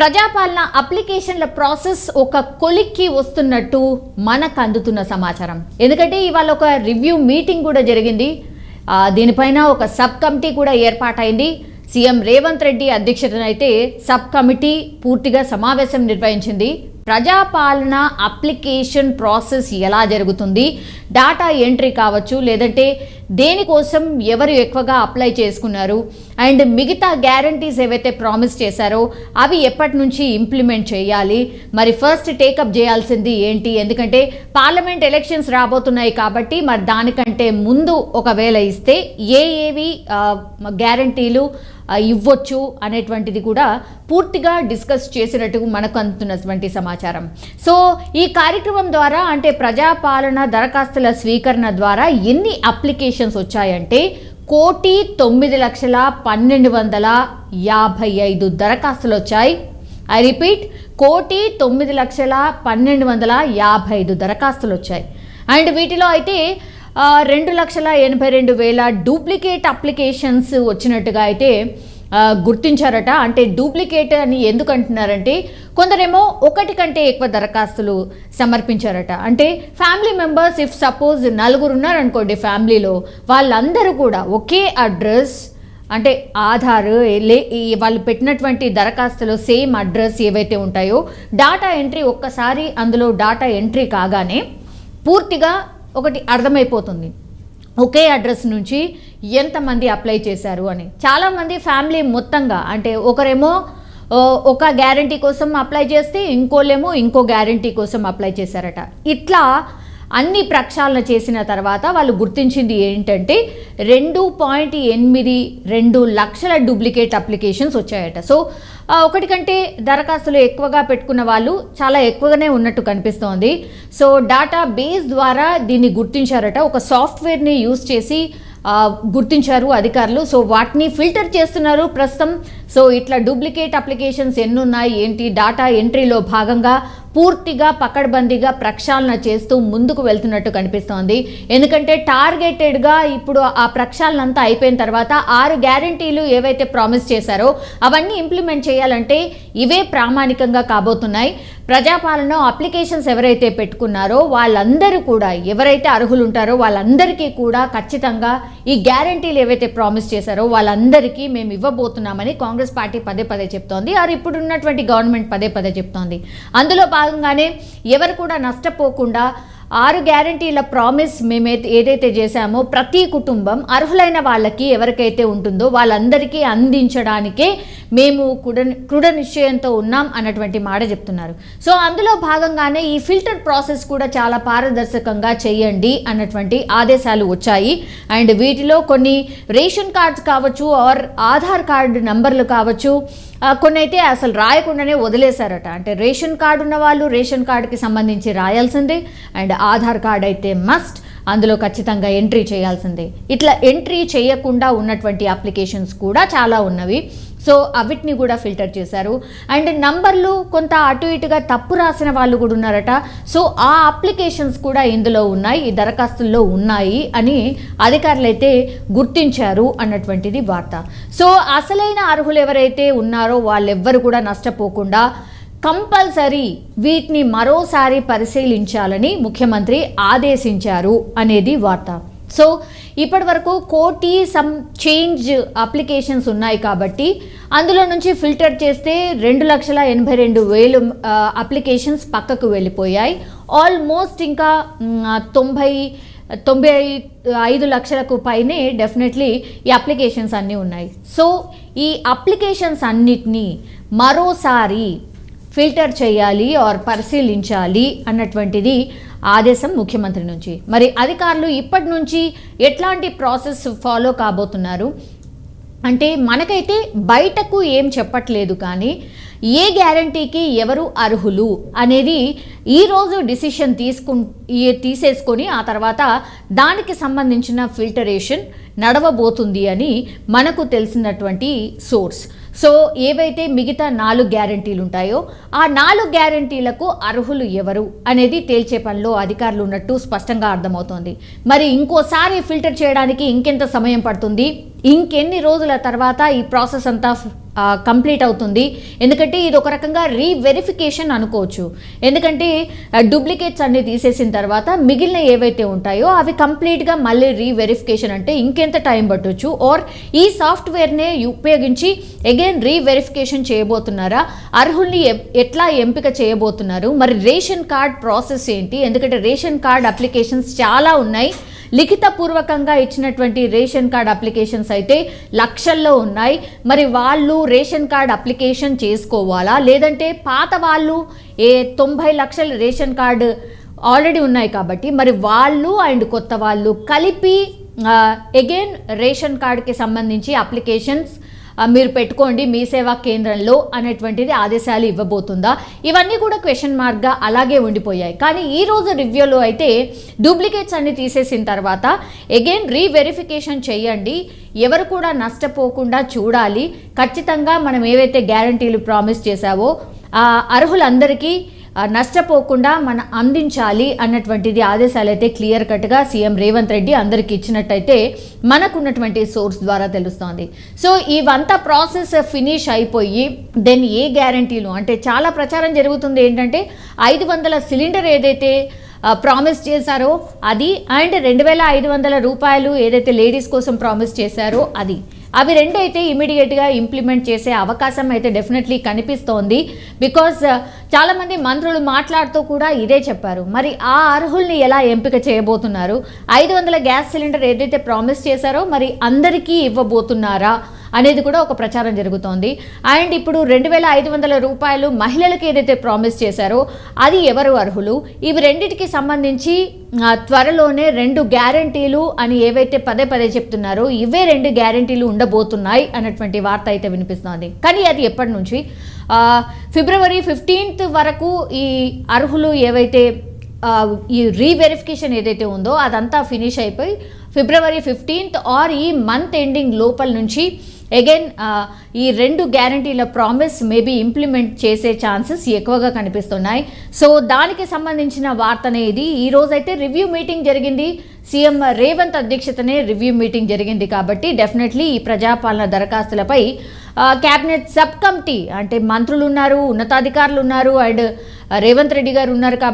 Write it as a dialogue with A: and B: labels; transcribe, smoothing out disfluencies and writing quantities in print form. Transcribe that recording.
A: ప్రజాపాలన అప్లికేషన్ల ప్రాసెస్ ఒక కొలిక్కి వస్తున్నట్టు మనకు అందుతున్న సమాచారం. ఎందుకంటే ఇవాళ ఒక రివ్యూ మీటింగ్ కూడా జరిగింది. దీనిపైన ఒక సబ్ కమిటీ కూడా ఏర్పాటైంది. సీఎం రేవంత్ రెడ్డి అధ్యక్షతన అయితే సబ్ కమిటీ పూర్తిగా సమావేశం నిర్వహించింది. ప్రజాపాలన అప్లికేషన్ ప్రాసెస్ ఎలా జరుగుతుంది, డాటా ఎంట్రీ కావచ్చు, లేదంటే దేనికోసం ఎవరు ఎక్కువగా అప్లై చేసుకున్నారు, అండ్ మిగతా గ్యారంటీస్ ఏవైతే ప్రామిస్ చేశారో అవి ఎప్పటి నుంచి ఇంప్లిమెంట్ చేయాలి, మరి ఫస్ట్ టేకప్ చేయాల్సింది ఏంటి, ఎందుకంటే పార్లమెంట్ ఎలక్షన్స్ రాబోతున్నాయి కాబట్టి మరి దానికంటే ముందు ఒకవేళ ఇస్తే ఏవి గ్యారంటీలు ఇవ్వచ్చు అనేటువంటిది కూడా పూర్తిగా డిస్కస్ చేసినట్టు మనకు అందుతున్నటువంటి సమాచారం. సో ఈ కార్యక్రమం ద్వారా అంటే ప్రజాపాలన దరఖాస్తుల స్వీకరణ ద్వారా ఎన్ని అప్లికేషన్స్ వచ్చాయంటే 1,09,12,155 దరఖాస్తులు వచ్చాయి. ఐ రిపీట్, 1,09,12,155 దరఖాస్తులు వచ్చాయి. అండ్ వీటిలో అయితే 2,82,000 డూప్లికేట్ అప్లికేషన్స్ వచ్చినట్టుగా అయితే గుర్తించారట. అంటే డూప్లికేట్ అని ఎందుకు అంటున్నారంటే కొందరేమో ఒకటి కంటే ఎక్కువ దరఖాస్తులు సమర్పించారట. అంటే ఫ్యామిలీ మెంబర్స్ ఇఫ్ సపోజ్ 4 ఉన్నారనుకోండి ఫ్యామిలీలో, వాళ్ళందరూ కూడా ఒకే అడ్రస్ అంటే ఆధార్ వాళ్ళు పెట్టినటువంటి దరఖాస్తులో సేమ్ అడ్రస్ ఏవైతే ఉంటాయో డాటా ఎంట్రీ ఒక్కసారి అందులో డాటా ఎంట్రీ కాగానే పూర్తిగా ఒకటి అర్థమైపోతుంది, ఒకే అడ్రస్ నుంచి ఎంతమంది అప్లై చేశారు అని. చాలామంది ఫ్యామిలీ మొత్తంగా అంటే ఒకరేమో ఒక గ్యారంటీ కోసం అప్లై చేస్తే ఇంకోళ్ళేమో ఇంకో గ్యారంటీ కోసం అప్లై చేశారట. ఇట్లా అన్ని ప్రక్షాళన చేసిన తర్వాత వాళ్ళు గుర్తించింది ఏంటంటే 2.82 లక్షల డూప్లికేట్ అప్లికేషన్స్ వచ్చాయట. సో ఒకటి కంటే దరఖాస్తులు ఎక్కువగా పెట్టుకున్న వాళ్ళు చాలా ఎక్కువగానే ఉన్నట్టు కనిపిస్తోంది. సో డాటా బేస్ ద్వారా దీన్ని గుర్తించారట. ఒక సాఫ్ట్వేర్ని యూజ్ చేసి గుర్తించారు అధికారులు. సో వాటిని ఫిల్టర్ చేస్తున్నారు ప్రస్తుతం. సో ఇట్లా డూప్లికేట్ అప్లికేషన్స్ ఎన్ని ఉన్నాయి ఏంటి, డాటా ఎంట్రీలో భాగంగా పూర్తిగా పకడ్బందీగా ప్రక్షాళన చేస్తూ ముందుకు వెళ్తున్నట్టు కనిపిస్తోంది. ఎందుకంటే టార్గెటెడ్గా ఇప్పుడు ఆ ప్రక్షాళన అంతా అయిపోయిన తర్వాత 6 గ్యారంటీలు ఏవైతే ప్రామిస్ చేశారో అవన్నీ ఇంప్లిమెంట్ చేయాలంటే ఇవే ప్రామాణికంగా కాబోతున్నాయి. ప్రజాపాలన అప్లికేషన్స్ ఎవరైతే పెట్టుకున్నారో వాళ్ళందరూ కూడా ఎవరైతే అర్హులు ఉంటారో వాళ్ళందరికీ కూడా ఖచ్చితంగా ఈ గ్యారంటీలు ఏవైతే ప్రామిస్ చేశారో వాళ్ళందరికీ మేము ఇవ్వబోతున్నామని కాంగ్రెస్ పార్టీ పదే పదే చెప్తోంది. ఇప్పుడు ఉన్నటువంటి గవర్నమెంట్ పదే పదే చెప్తోంది. అందులో భాగంగానే ఎవరు కూడా నష్టపోకుండా 6 గ్యారంటీల ప్రామిస్ మేమైతే ఏదైతే చేశామో ప్రతి కుటుంబం అర్హులైన వాళ్ళకి ఎవరికైతే ఉంటుందో వాళ్ళందరికీ అందించడానికే మేము కృఢ నిశ్చయంతో ఉన్నాం అన్నటువంటి మాట చెప్తున్నారు. సో అందులో భాగంగానే ఈ ఫిల్టర్ ప్రాసెస్ కూడా చాలా పారదర్శకంగా చేయండి అన్నటువంటి ఆదేశాలు వచ్చాయి. అండ్ వీటిలో కొన్ని రేషన్ కార్డ్స్ కావచ్చు ఆర్ ఆధార్ కార్డు నంబర్లు కావచ్చు, కొన్ని అయితే అసలు రాయకుండానే వదిలేశారట. అంటే రేషన్ కార్డు ఉన్న వాళ్ళు రేషన్ కార్డుకి సంబంధించి రాయాల్సిందే, అండ్ ఆధార్ కార్డ్ అయితే మస్ట్, అందులో ఖచ్చితంగా ఎంట్రీ చేయాల్సిందే. ఇట్లా ఎంట్రీ చేయకుండా ఉన్నటువంటి అప్లికేషన్స్ కూడా చాలా ఉన్నవి. సో అవిటిని కూడా ఫిల్టర్ చేశారు. అండ్ నంబర్లు కొంత అటు ఇటుగా తప్పు రాసిన వాళ్ళు కూడా ఉన్నారట. సో ఆ అప్లికేషన్స్ కూడా ఇందులో ఉన్నాయి, ఈ దరఖాస్తుల్లో ఉన్నాయి అని అధికారులు అయితే గుర్తించారు అన్నటువంటిది వార్త. సో అసలైన అర్హులు ఎవరైతే ఉన్నారో వాళ్ళెవ్వరు కూడా నష్టపోకుండా కంపల్సరీ వీటిని మరోసారి పరిశీలించాలని ముఖ్యమంత్రి ఆదేశించారు అనేది వార్త. సో ఇప్పటి వరకు 1,00,000 సమ్ చేంజ్ అప్లికేషన్స్ ఉన్నాయి కాబట్టి అందులో నుంచి ఫిల్టర్ చేస్తే 2,82,000 అప్లికేషన్స్ పక్కకు వెళ్ళిపోయాయి. ఆల్మోస్ట్ ఇంకా 95 లక్షలకు పైనే డెఫినెట్లీ ఈ అప్లికేషన్స్ అన్నీ ఉన్నాయి. సో ఈ అప్లికేషన్స్ అన్నిటినీ మరోసారి ఫిల్టర్ చేయాలి ఆర్ పరిశీలించాలి అన్నటువంటిది ఆదేశం ముఖ్యమంత్రి నుంచి. మరి అధికారులు ఇప్పటి నుంచి ఎట్లాంటి ప్రాసెస్ ఫాలో కాబోతున్నారు అంటే మనకైతే బయటకు ఏం చెప్పట్లేదు, కానీ ఏ గ్యారంటీకి ఎవరు అర్హులు అనేది ఈరోజు డిసిషన్ తీసేసుకొని ఆ తర్వాత దానికి సంబంధించిన ఫిల్టరేషన్ నడవబోతుంది అని మనకు తెలిసినటువంటి సోర్స్. సో ఏవైతే మిగతా 4 గ్యారంటీలు ఉంటాయో ఆ 4 గ్యారంటీలకు అర్హులు ఎవరు అనేది తేల్చే పనిలో అధికారులు ఉన్నట్టు స్పష్టంగా అర్థమవుతోంది. మరి ఇంకోసారి ఫిల్టర్ చేయడానికి ఇంకెంత సమయం పడుతుంది, ఇంకెన్ని రోజుల తర్వాత ఈ ప్రాసెస్ అంతా కంప్లీట్ అవుతుంది? ఎందుకంటే ఇది ఒక రకంగా రీవెరిఫికేషన్ అనుకోవచ్చు. ఎందుకంటే డూప్లికేట్స్ అన్ని తీసేసిన తర్వాత మిగిలిన ఏవైతే ఉంటాయో అవి కంప్లీట్గా మళ్ళీ రీవెరిఫికేషన్ అంటే ఇంకెంత టైం పట్టొచ్చు, ఆర్ ఈ సాఫ్ట్వేర్నే ఉపయోగించి అగైన్ రీవెరిఫికేషన్ చేయబోతున్నారా, అర్హుల్ని ఎట్లా ఎంపిక చేయబోతున్నారు, మరి రేషన్ కార్డ్ ప్రాసెస్ ఏంటి? ఎందుకంటే రేషన్ కార్డ్ అప్లికేషన్స్ చాలా ఉన్నాయి. లిఖితపూర్వకంగా ఇచ్చినటువంటి రేషన్ కార్డ్ అప్లికేషన్స్ అయితే లక్షల్లో ఉన్నాయి. మరి వాళ్ళు రేషన్ కార్డ్ అప్లికేషన్ చేసుకోవాలా, లేదంటే పాత వాళ్ళు 90 లక్షల రేషన్ కార్డు ఆల్రెడీ ఉన్నాయి కాబట్టి మరి వాళ్ళు అండ్ కొత్త వాళ్ళు కలిపి అగైన్ రేషన్ కార్డుకి సంబంధించి అప్లికేషన్స్ మీరు పెట్టుకోండి మీ సేవా కేంద్రంలో అనేటువంటిది ఆదేశాలు ఇవ్వబోతుందా? ఇవన్నీ కూడా క్వశ్చన్ మార్క్గా అలాగే ఉండిపోయాయి. కానీ ఈరోజు రివ్యూలో అయితే డూప్లికేట్స్ అన్ని తీసేసిన తర్వాత అగైన్ రీవెరిఫికేషన్ చేయండి, ఎవరు కూడా నష్టపోకుండా చూడాలి, ఖచ్చితంగా మనం ఏవైతే గ్యారంటీలు ప్రామిస్ చేశావో అర్హులందరికీ నష్టపోకుండా మనం అందించాలి అన్నటువంటిది ఆదేశాలు అయితే క్లియర్ కట్గా సీఎం రేవంత్ రెడ్డి అందరికి ఇచ్చినట్టయితే మనకున్నటువంటి సోర్స్ ద్వారా తెలుస్తోంది. సో ఇవంతా ప్రాసెస్ ఫినిష్ అయిపోయి దెన్ ఏ గ్యారంటీలు అంటే చాలా ప్రచారం జరుగుతుంది ఏంటంటే 500 సిలిండర్ ఏదైతే ప్రామిస్ చేశారో అది అండ్ 2500 రూపాయలు ఏదైతే లేడీస్ కోసం ప్రామిస్ చేశారో అది, అవి రెండు అయితే ఇమీడియట్గా ఇంప్లిమెంట్ చేసే అవకాశం అయితే డెఫినెట్లీ కనిపిస్తోంది. బికాజ్ చాలామంది మంత్రులు మాట్లాడుతూ కూడా ఇదే చెప్పారు. మరి ఆ అర్హుల్ని ఎలా ఎంపిక చేయబోతున్నారు? 500 గ్యాస్ సిలిండర్ ఏదైతే ప్రామిస్ చేశారో మరి అందరికీ ఇవ్వబోతున్నారా అనేది కూడా ఒక ప్రచారం జరుగుతోంది. అండ్ ఇప్పుడు 2500 రూపాయలు మహిళలకు ఏదైతే ప్రామిస్ చేశారో అది ఎవరు అర్హులు? ఇవి రెండింటికి సంబంధించి త్వరలోనే 2 గ్యారంటీలు అని ఏవైతే పదే పదే చెప్తున్నారో ఇవే 2 గ్యారంటీలు ఉండబోతున్నాయి అన్నటువంటి వార్త అయితే వినిపిస్తోంది. కానీ అది ఎప్పటి నుంచి? ఫిబ్రవరి 15th వరకు ఈ అర్హులు ఏవైతే ఈ రీవెరిఫికేషన్ ఏదైతే ఉందో అదంతా ఫినిష్ అయిపోయి ఫిబ్రవరి 15th ఆర్ ఈ మంత్ ఎండింగ్ లోపల నుంచి అగైన్ ఈ 2 గ్యారంటీల ప్రామిస్ మేబీ ఇంప్లిమెంట్ చేసే ఛాన్సెస్ ఎక్కువగా కనిపిస్తున్నాయి. సో దానికి సంబంధించిన వార్తనే ఇది. ఈ రోజైతే రివ్యూ మీటింగ్ జరిగింది, సీఎం రేవంత్ అధ్యక్షతనే రివ్యూ మీటింగ్ జరిగింది. కాబట్టి డెఫినెట్లీ ఈ ప్రజాపాలన దరఖాస్తులపై క్యాబినెట్ సబ్ కమిటీ అంటే మంత్రులు ఉన్నారు, ఉన్నతాధికారులు ఉన్నారు అండ్ రేవంత్ రెడ్డి గారు ఉన్నారు కాబట్టి